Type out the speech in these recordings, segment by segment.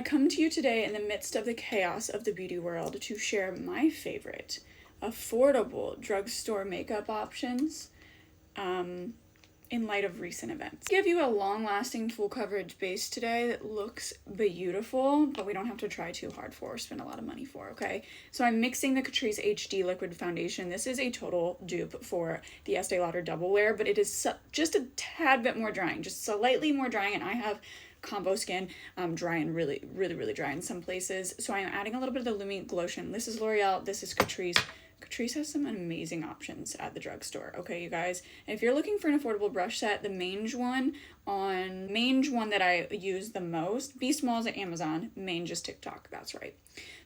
I come to you today in the midst of the chaos of the beauty world to share my favorite affordable drugstore makeup options in light of recent events. Give you a long-lasting full coverage base today that looks beautiful, but we don't have to try too hard for or spend a lot of money for, okay? So I'm mixing the Catrice HD Liquid Foundation. This is a total dupe for the Estee Lauder Double Wear, but it is just a tad bit more drying, just slightly more drying, and I have combo skin, dry and really dry in some places. So I'm adding a little bit of the Lumi Glotion. This is L'Oreal, this is Catrice. Catrice has some amazing options at the drugstore, okay, you guys? And if you're looking for an affordable brush set, the mange one that I use the most, Be Small is at Amazon, mange is TikTok, that's right.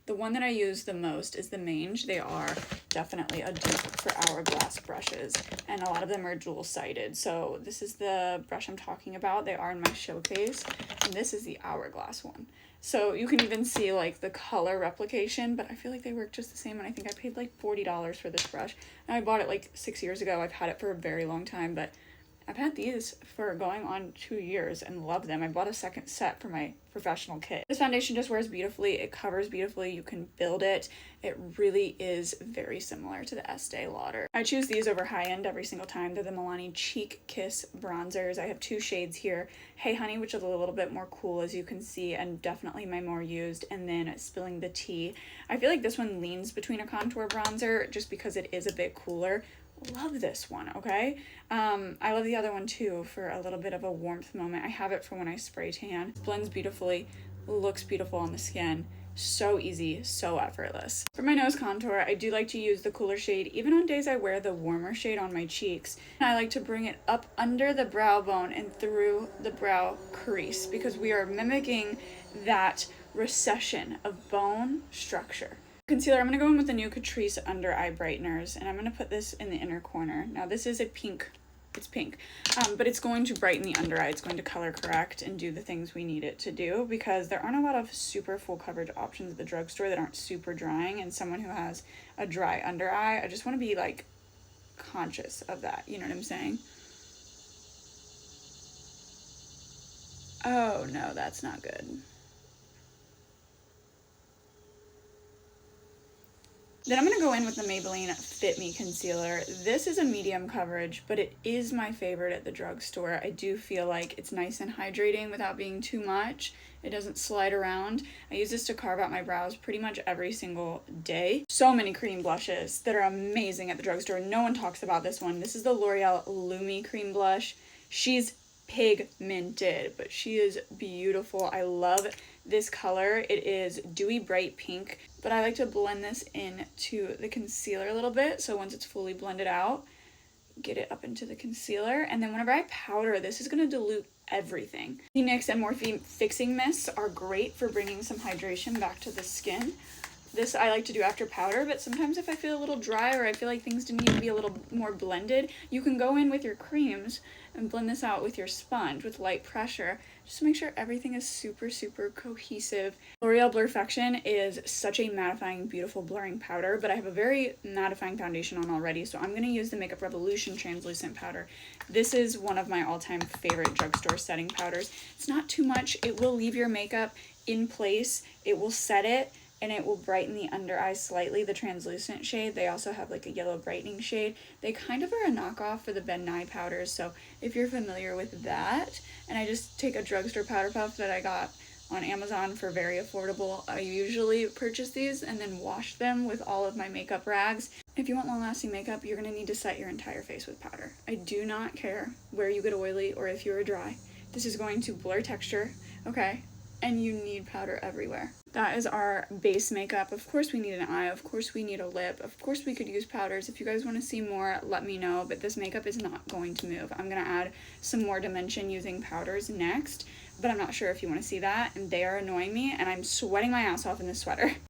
The one that I use the most is the mange. They are definitely a dupe for Hourglass brushes, and a lot of them are dual-sided. So this is the brush I'm talking about. They are in my showcase, and this is the Hourglass one. So you can even see like the color replication, but I feel like they work just the same, and I think I paid like $40 for this brush. And I bought it like 6 years ago. I've had it for a very long time, but I've had these for going on 2 years and love them. I bought a second set for my professional kit. This foundation just wears beautifully. It covers beautifully. You can build it. It really is very similar to the Estee Lauder. I choose these over high-end every single time. They're the Milani Cheek Kiss bronzers. I have 2 shades here. Hey Honey, which is a little bit more cool, as you can see, and definitely my more used, and then Spilling the Tea. I feel like this one leans between a contour bronzer just because it is a bit cooler. Love this one, okay? I love the other one too for a little bit of a warmth moment. I have it for when I spray tan. Blends beautifully, looks beautiful on the skin. So easy, so effortless. For my nose contour, I do like to use the cooler shade even on days I wear the warmer shade on my cheeks. I like to bring it up under the brow bone and through the brow crease because we are mimicking that recession of bone structure. Concealer, I'm going to go in with the new Catrice Under Eye Brighteners, and I'm going to put this in the inner corner. Now this is a pink, it's pink, but it's going to brighten the under eye. It's going to color correct and do the things we need it to do because there aren't a lot of super full coverage options at the drugstore that aren't super drying, and someone who has a dry under eye, I just want to be like conscious of that, you know what I'm saying? Oh no, that's not good. Then I'm going to go in with the Maybelline Fit Me Concealer. This is a medium coverage, but it is my favorite at the drugstore. I do feel like it's nice and hydrating without being too much. It doesn't slide around. I use this to carve out my brows pretty much every single day. So many cream blushes that are amazing at the drugstore. No one talks about this one. This is the L'Oreal Lumi Cream Blush. She's pigmented, but she is beautiful. I love this color. It is dewy bright pink, but I like to blend this into the concealer a little bit. So once it's fully blended out, get it up into the concealer. And then whenever I powder, this is going to dilute everything. The NYX and Morphe Fixing Mists are great for bringing some hydration back to the skin. This I like to do after powder, but sometimes if I feel a little dry or I feel like things need to be a little more blended, you can go in with your creams and blend this out with your sponge with light pressure just to make sure everything is super cohesive. L'Oreal Blurfection is such a mattifying, beautiful blurring powder, but I have a very mattifying foundation on already, so I'm going to use the Makeup Revolution translucent powder. This is one of my all-time favorite drugstore setting powders. It's not too much. It will leave your makeup in place. It will set it, and it will brighten the under eye slightly, the translucent shade. They also have like a yellow brightening shade. They kind of are a knockoff for the Ben Nye powders, so if you're familiar with that, and I just take a drugstore powder puff that I got on Amazon for very affordable. I usually purchase these and then wash them with all of my makeup rags. If you want long-lasting makeup, you're going to need to set your entire face with powder. I do not care where you get oily or if you're dry. This is going to blur texture, okay? And you need powder everywhere. That is our base makeup. Of course we need an eye, of course we need a lip, of course we could use powders. If you guys want to see more, let me know, but this makeup is not going to move. I'm going to add some more dimension using powders next, but I'm not sure if you want to see that, and they are annoying me, and I'm sweating my ass off in this sweater.